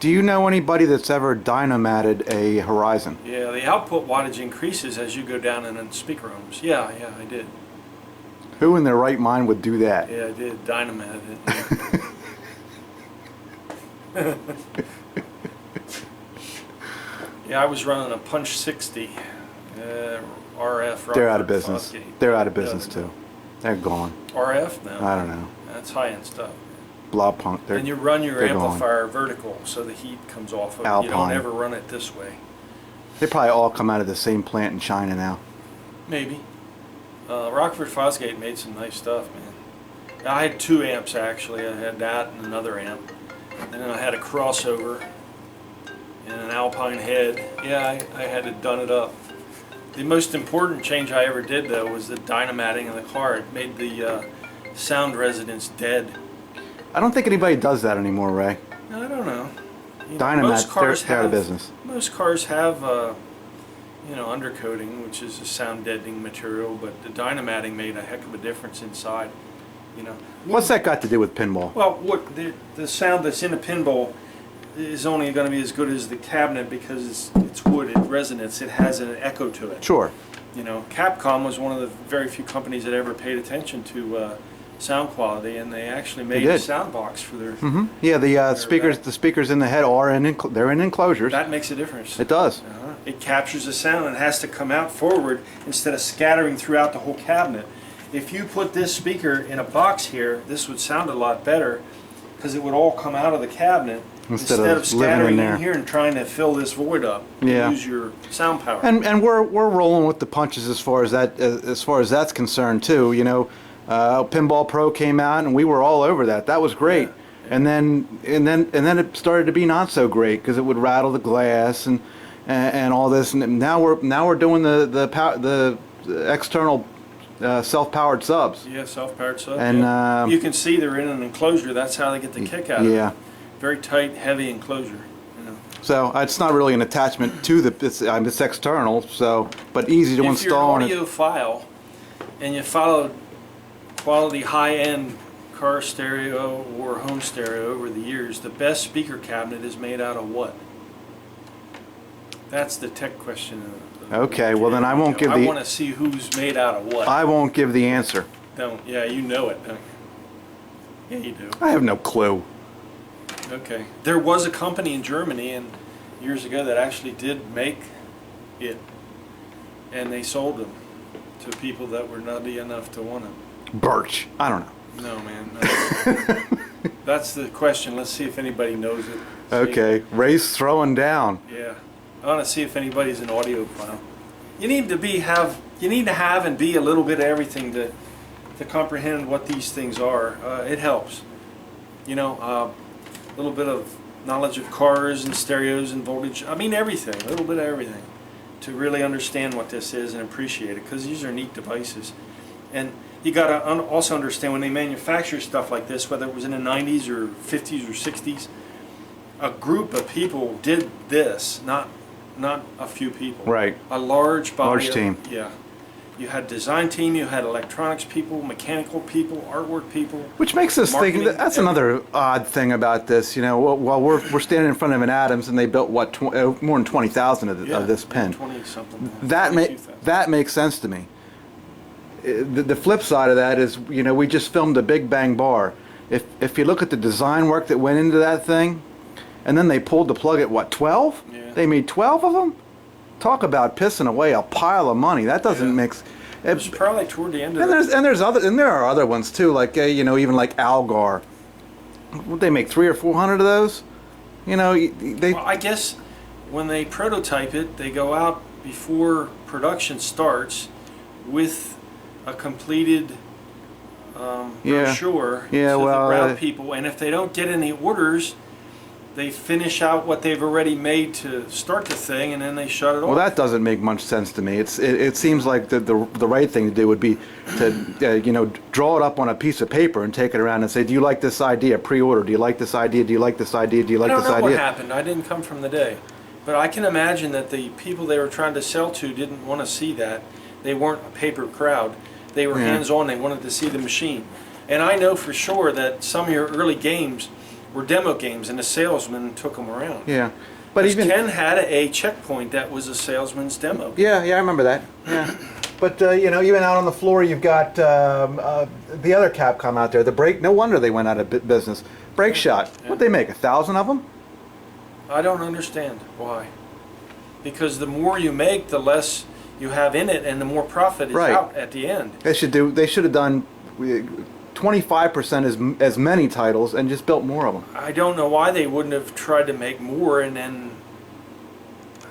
Do you know anybody that's ever dynamatted a Horizon? Yeah, the output wattage increases as you go down in speaker ohms. Yeah, I did. Who in their right mind would do that? Yeah, I did. Dynamat it. Yeah, I was running a Punch 60 RF. They're out of business. They're out of business too. They're gone. RF? No. I don't know. That's high-end stuff. Blob punk. And you run your amplifier vertical so the heat comes off of it. You don't ever run it this way. They probably all come out of the same plant in China now. Maybe. Rockford Fosgate made some nice stuff, man. I had 2 amps actually. I had that and another amp. And then I had a crossover and an Alpine head. Yeah, I had it done it up. The most important change I ever did though was the dynamatting of the car. It made the sound resonance dead. I don't think anybody does that anymore, Ray. I don't know. Dynamat, they're out of business. Most cars have, undercoating, which is a sound deadening material, but the dynamatting made a heck of a difference inside. What's that got to do with pinball? Well, look, the sound that's in a pinball is only going to be as good as the cabinet because it's wood, it resonates, it has an echo to it. Sure. Capcom was one of the very few companies that ever paid attention to sound quality, and they actually made a sound box for their. Yeah, the speakers in the head are they're in enclosures. That makes a difference. It does. It captures the sound and it has to come out forward instead of scattering throughout the whole cabinet. If you put this speaker in a box here, this would sound a lot better because it would all come out of the cabinet instead of scattering in here and trying to fill this void up. Yeah. Use your sound power. And we're rolling with the punches as far as that's concerned too. Pinball Pro came out and we were all over that. That was great. Yeah. And then it started to be not so great because it would rattle the glass and all this. And now we're doing the external self-powered subs. Yeah, self-powered subs. And you can see they're in an enclosure. That's how they get the kick out of it. Very tight, heavy enclosure. So it's not really an attachment to it's external. So, but easy to install. If you're an audiophile and you follow quality high-end car stereo or home stereo over the years, the best speaker cabinet is made out of what? That's the tech question. Okay, well then I won't give I want to see who's made out of what. I won't give the answer. don't. Yeah, you know it, don't you? Yeah, you do. I have no clue. Okay. There was a company in Germany and years ago that actually did make it, and they sold them to people that were nutty enough to want them. Birch. I don't know. No, man. No. That's the question. Let's see if anybody knows it. Okay. Ray's throwing down. Yeah. I want to see if anybody's an audiophile. You need to have and be a little bit of everything to comprehend what these things are. It helps. You know, a little bit of knowledge of cars and stereos and voltage. I mean everything. A little bit of everything to really understand what this is and appreciate it, because these are neat devices. And you got to also understand when they manufacture stuff like this, whether it was in the 90s or 50s or 60s, a group of people did this, not a few people. Right. A large body. Large team. Yeah. You had design team, you had electronics people, mechanical people, artwork people. Which makes us think, that's another odd thing about this, you know, while we're standing in front of an Adams and they built, what, more than 20,000 of this pin. 20-something. That makes sense to me. The flip side of that is, you know, we just filmed a Big Bang bar. If you look at the design work that went into that thing, and then they pulled the plug at, what, 12? Yeah. They made 12 of them? Talk about pissing away a pile of money. That doesn't mix. It was probably toward the end of and there are other ones too, like you know, even like Algar. Would they make 300 or 400 of those? You know, well, I guess when they prototype it, they go out before production starts with a completed brochure to the route people, and if they don't get any orders, they finish out what they've already made to start the thing, and then they shut it off. Well, that doesn't make much sense to me. It seems like the right thing to do would be to you know, draw it up on a piece of paper and take it around and say, do you like this idea? Pre-order. Do you like this idea? Do you like this idea? Do you like this idea? I don't know what happened. I didn't come from the day, but I can imagine that the people they were trying to sell to didn't want to see that. They weren't a paper crowd. They were hands-on. They wanted to see the machine, and I know for sure that some of your early games were demo games, and the salesman took them around. Yeah, but even Ken had a checkpoint that was a salesman's demo. Yeah, I remember that. Yeah, but you know, even out on the floor, you've got the other Capcom out there. The Break. No wonder they went out of business. Break Shot. Yeah. What'd they make? 1,000 of them? I don't understand why. Because the more you make, the less you have in it, and the more profit is out at the end. They should have done 25% as many titles and just built more of them. I don't know why they wouldn't have tried to make more and then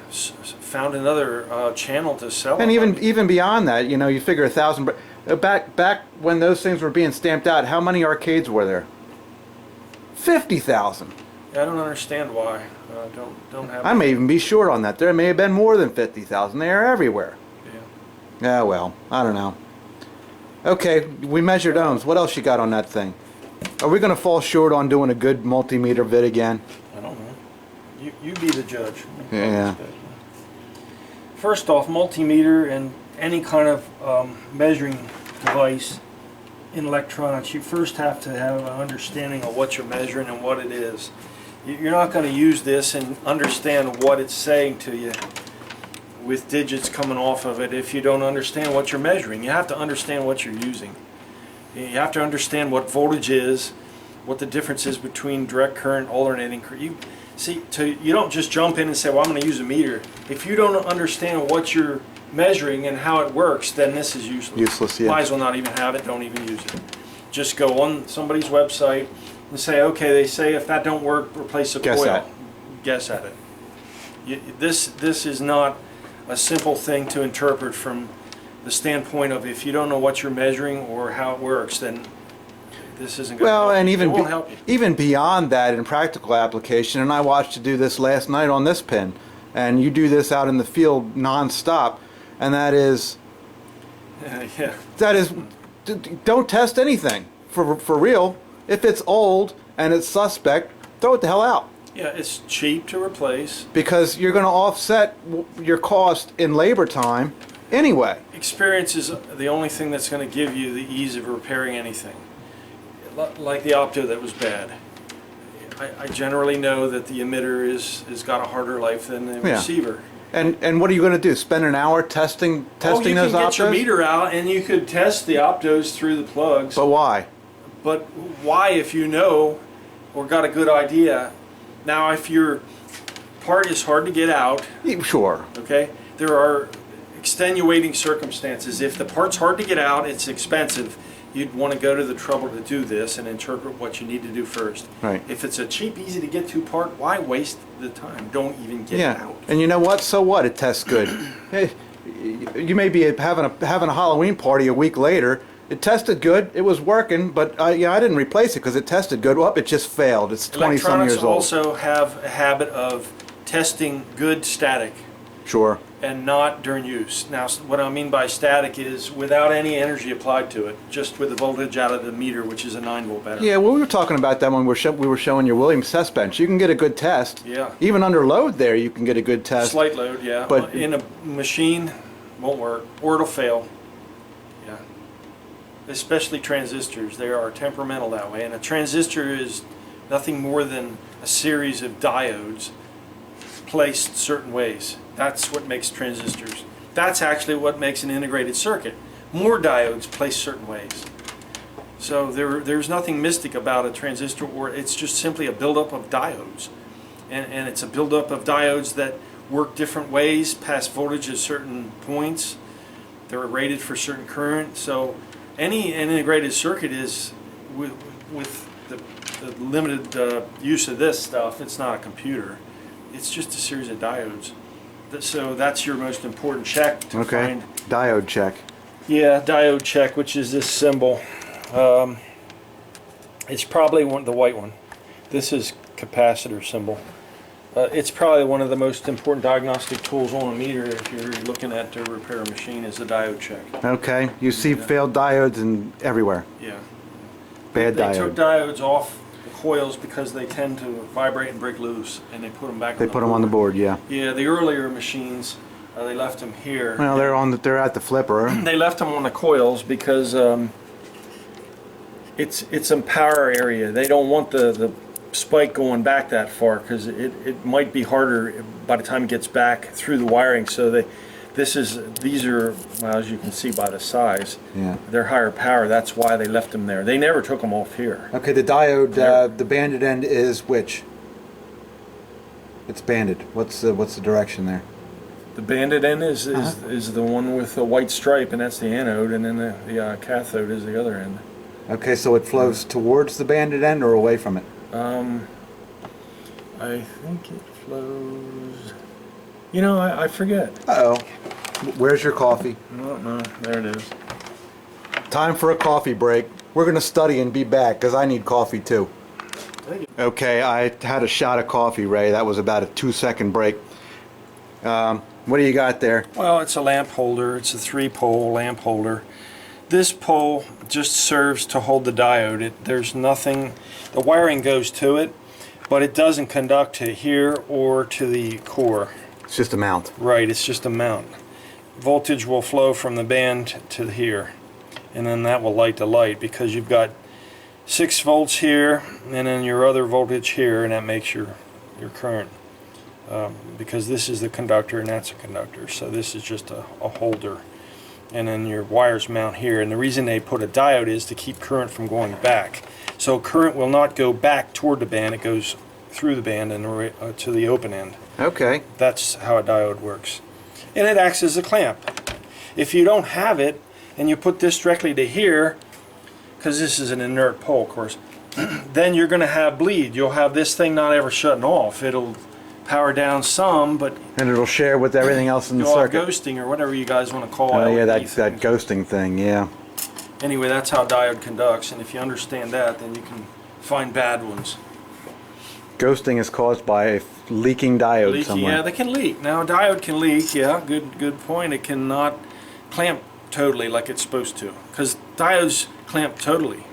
found another channel to sell. And even beyond that, you know, you figure 1,000. Back when those things were being stamped out, how many arcades were there? 50,000. I don't understand why. Don't have. I may even be short on that. There may have been more than 50,000. They are everywhere. Yeah. Yeah. Well, I don't know. Okay, we measured ohms. What else you got on that thing? Are we going to fall short on doing a good multimeter vid again? I don't know. You be the judge. Yeah. First off, multimeter and any kind of measuring device in electronics, you first have to have an understanding of what you're measuring and what it is. You're not going to use this and understand what it's saying to you with digits coming off of it if you don't understand what you're measuring. You have to understand what you're using. You have to understand what voltage is, what the difference is between direct current, alternating current. You don't just jump in and say, well, I'm going to use a meter. If you don't understand what you're measuring and how it works, then this is useless. Useless, yeah. Might as well not even have it, don't even use it. Just go on somebody's website and say, okay, they say if that don't work, replace a coil. Guess at it. This is not a simple thing to interpret from the standpoint of if you don't know what you're measuring or how it works, then this isn't going to help. And it won't help you. even beyond that in practical application, and I watched you do this last night on this pin, and you do this out in the field non-stop, and that is, don't test anything for real. If it's old and it's suspect, throw it the hell out. Yeah, it's cheap to replace. Because you're going to offset your cost in labor time anyway. Experience is the only thing that's going to give you the ease of repairing anything. Like the opto that was bad. I generally know that the emitter has got a harder life than the receiver. And what are you going to do? Spend an hour testing those optos? You can get your meter out and you could test the optos through the plugs. But why? But why if you know or got a good idea? Now if your part is hard to get out, Sure. okay, there are extenuating circumstances. If the part's hard to get out, it's expensive, you'd want to go to the trouble to do this and interpret what you need to do first. Right. If it's a cheap, easy to get to part, why waste the time? Don't even get it out. And you know what? So what? It tests good. Hey, you may be having a Halloween party a week later. It tested good. It was working, but I didn't replace it because it tested good. Well, it just failed. It's 20-some years old. Electronics also have a habit of testing good static. Sure. And not during use. Now, what I mean by static is without any energy applied to it, just with the voltage out of the meter, which is a 9-volt battery. Yeah, well, we were talking about that when we were showing your Williams test bench. You can get a good test. Yeah. Even under load there, you can get a good test. Slight load, yeah. But in a machine, won't work, or it'll fail. Yeah. Especially transistors. They are temperamental that way. And a transistor is nothing more than a series of diodes placed certain ways. That's what makes transistors. That's actually what makes an integrated circuit. More diodes placed certain ways. So there's nothing mystic about a transistor, or it's just simply a buildup of diodes. And it's a buildup of diodes that work different ways, pass voltage at certain points. They're rated for certain current. So any integrated circuit is, with the limited use of this stuff, it's not a computer. It's just a series of diodes. So that's your most important check to find. Diode check. Yeah, diode check, which is this symbol. It's probably the white one. This is capacitor symbol. It's probably one of the most important diagnostic tools on a meter if you're looking at to repair a machine, is the diode check. Okay, you see failed diodes everywhere. Yeah. Bad diode. They took diodes off the coils because they tend to vibrate and break loose, and they put them back. They put them on the board, yeah. Yeah, the earlier machines, they left them here. Well, they're at the flipper. They left them on the coils because it's a power area. They don't want the spike going back that far because it might be harder by the time it gets back through the wiring. So these are, well, as you can see by the size, yeah, they're higher power. That's why they left them there. They never took them off here. Okay, the diode, the banded end is which? It's banded. What's the direction there? The banded end is the one with the white stripe, and that's the anode, and then the cathode is the other end. Okay, so it flows towards the banded end or away from it? I think it flows. You know, I forget. Uh-oh. Where's your coffee? No, there it is. Time for a coffee break. We're going to study and be back because I need coffee too. Okay, I had a shot of coffee, Ray. That was about a 2-second break. What do you got there? Well, it's a lamp holder. It's a 3-pole lamp holder. This pole just serves to hold the diode. There's nothing, the wiring goes to it, but it doesn't conduct to here or to the core. It's just a mount. Right, it's just a mount. Voltage will flow from the band to here, and then that will light the light because you've got 6 volts here and then your other voltage here, and that makes your current. Because this is the conductor and that's a conductor, so this is just a holder. And then your wires mount here, and the reason they put a diode is to keep current from going back. So current will not go back toward the band, it goes through the band and to the open end. Okay. That's how a diode works. And it acts as a clamp. If you don't have it, and you put this directly to here, because this is an inert pole, of course, then you're going to have bleed. You'll have this thing not ever shutting off. It'll power down some, but and it'll share with everything else in the circuit. Ghosting or whatever you guys want to call it. Oh yeah, that ghosting thing, yeah. Anyway, that's how diode conducts, and if you understand that, then you can find bad ones. Ghosting is caused by a leaking diode somewhere. Yeah, they can leak. Now a diode can leak, yeah, good point. It cannot clamp totally like it's supposed to, because diodes clamp totally.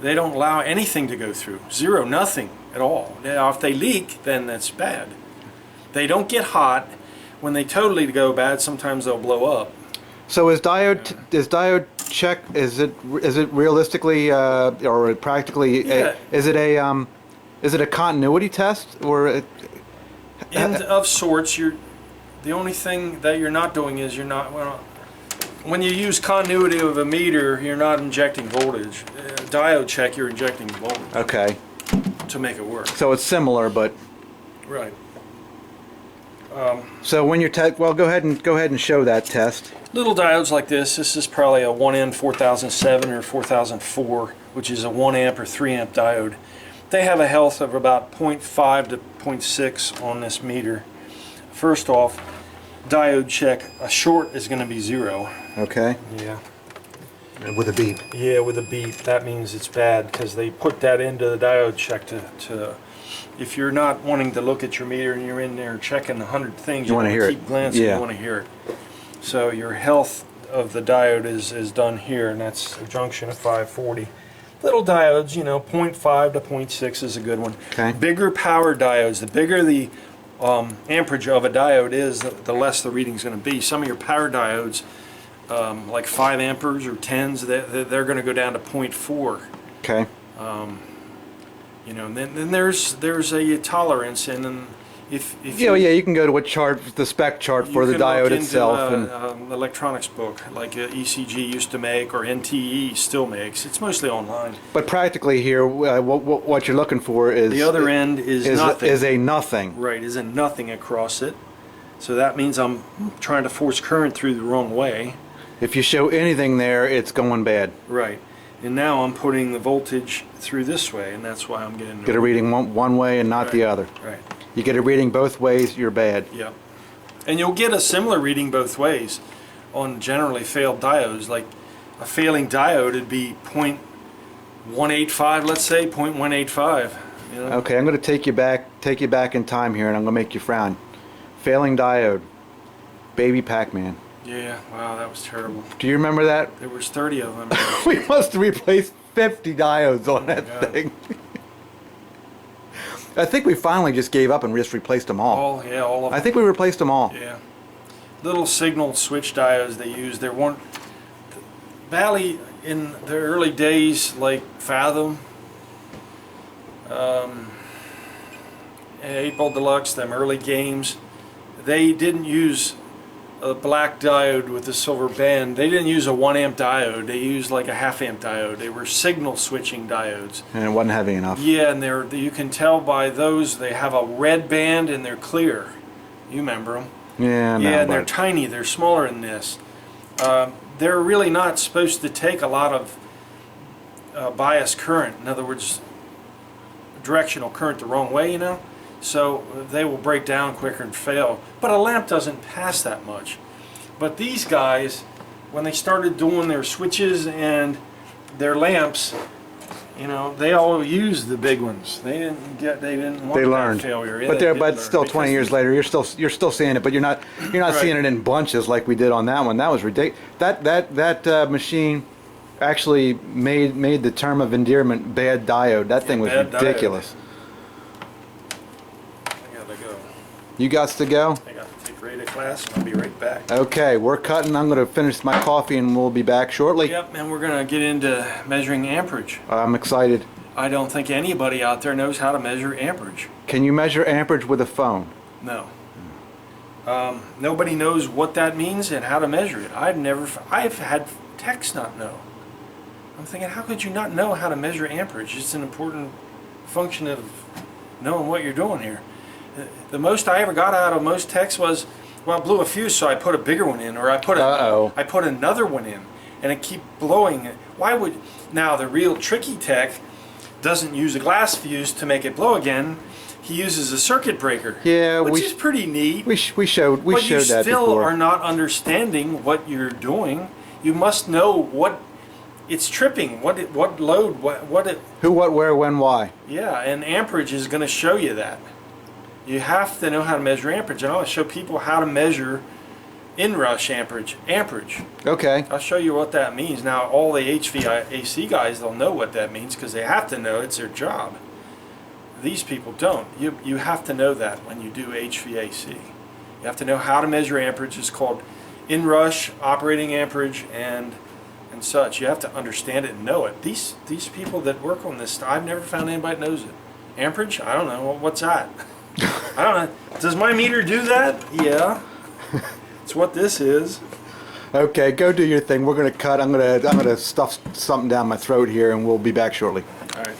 They don't allow anything to go through. Zero, nothing at all. Now, if they leak, then that's bad. They don't get hot. When they totally go bad, sometimes they'll blow up. So is diode check? Is it realistically or practically? Yeah. Is it a continuity test or? Of sorts. The only thing that you're not doing is when you use continuity of a meter, you're not injecting voltage. Diode check, you're injecting voltage. Okay. To make it work. So it's similar, but right. So when you're well, go ahead and show that test. Little diodes like this. This is probably a 1N 4007 or 4004, which is a 1 amp or 3 amp diode. They have a health of about 0.5 to 0.6 on this meter. First off, diode check. A short is going to be 0. Okay. Yeah. With a beep. Yeah, with a beep. That means it's bad because they put that into the diode check to if you're not wanting to look at your meter and you're in there checking 100 things, you want to hear keep glancing, you want to hear it. So your health of the diode is done here, and that's a junction of 540. Little diodes, 0.5 to 0.6 is a good one. Okay. Bigger power diodes, the bigger the amperage of a diode is, the less the reading's going to be. Some of your power diodes, like 5 amperes or 10s, they're going to go down to 0.4. Okay. And then there's a tolerance, and then if you can go to a chart, the spec chart for the diode itself, and electronics book like ECG used to make or NTE still makes. It's mostly online. But practically here, what you're looking for is the other end is nothing. Is a nothing. Right, is a nothing across it. So that means I'm trying to force current through the wrong way. If you show anything there, it's going bad. Right. And now I'm putting the voltage through this way, and that's why I'm getting... Get a reading one way and not the other. Right. You get a reading both ways, you're bad. Yeah. And you'll get a similar reading both ways on generally failed diodes. Like a failing diode would be 0.185, let's say, 0.185. Okay, I'm going to take you back in time here, and I'm going to make you frown. Failing diode. Baby Pac-Man. Yeah, wow, that was terrible. Do you remember that? There was 30 of them. We must have replaced 50 diodes on that thing. I think we finally just gave up and just replaced them all. All of them. I think we replaced them all. Yeah. Little signal switch diodes they used. There weren't... Bally, in the early days, like Fathom, 8-Ball Deluxe, them early games, they didn't use a black diode with a silver band. They didn't use a 1 amp diode. They used like a ½ amp diode. They were signal switching diodes. And it wasn't heavy enough. Yeah, and you can tell by those, they have a red band and they're clear. You remember them? Yeah, yeah, and they're tiny. They're smaller than this. They're really not supposed to take a lot of bias current. In other words, directional current the wrong way, So they will break down quicker and fail. But a lamp doesn't pass that much. But these guys, when they started doing their switches and their lamps, they all used the big ones. They didn't want that failure. Yeah, but still 20 years later, you're still seeing it, but you're not right. Seeing it in bunches like we did on that one. That was ridiculous. That machine actually made the term of endearment bad diode. That thing was ridiculous. Diode. You got to go? I got to take Ray to class, and I'll be right back. Okay, we're cutting. I'm going to finish my coffee, and we'll be back shortly. Yep, and we're going to get into measuring amperage. I'm excited. I don't think anybody out there knows how to measure amperage. Can you measure amperage with a phone? No. Nobody knows what that means and how to measure it. I've had techs not know. I'm thinking, how could you not know how to measure amperage? It's an important function of knowing what you're doing here. The most I ever got out of most techs was, well, I blew a fuse, so I put a bigger one in, or I put another one in, and it keep blowing. Why would... Now, the real tricky tech doesn't use a glass fuse to make it blow again. He uses a circuit breaker. Yeah, which is pretty neat. We showed that before. But you still are not understanding what you're doing. You must know what it's tripping, what load, who, what, where, when, why. Yeah, and amperage is going to show you that. You have to know how to measure amperage. And I'll show people how to measure inrush amperage. Okay. I'll show you what that means. Now, all the HVAC guys, they'll know what that means because they have to know. It's their job. These people don't. You have to know that when you do HVAC. You have to know how to measure amperage. It's called inrush, operating amperage, and such. You have to understand it and know it. These people that work on this, I've never found anybody that knows it. Amperage? I don't know. What's that? I don't know. Does my meter do that? Yeah. It's what this is. Okay, go do your thing. We're gonna cut. I'm gonna stuff something down my throat here, and we'll be back shortly. All right.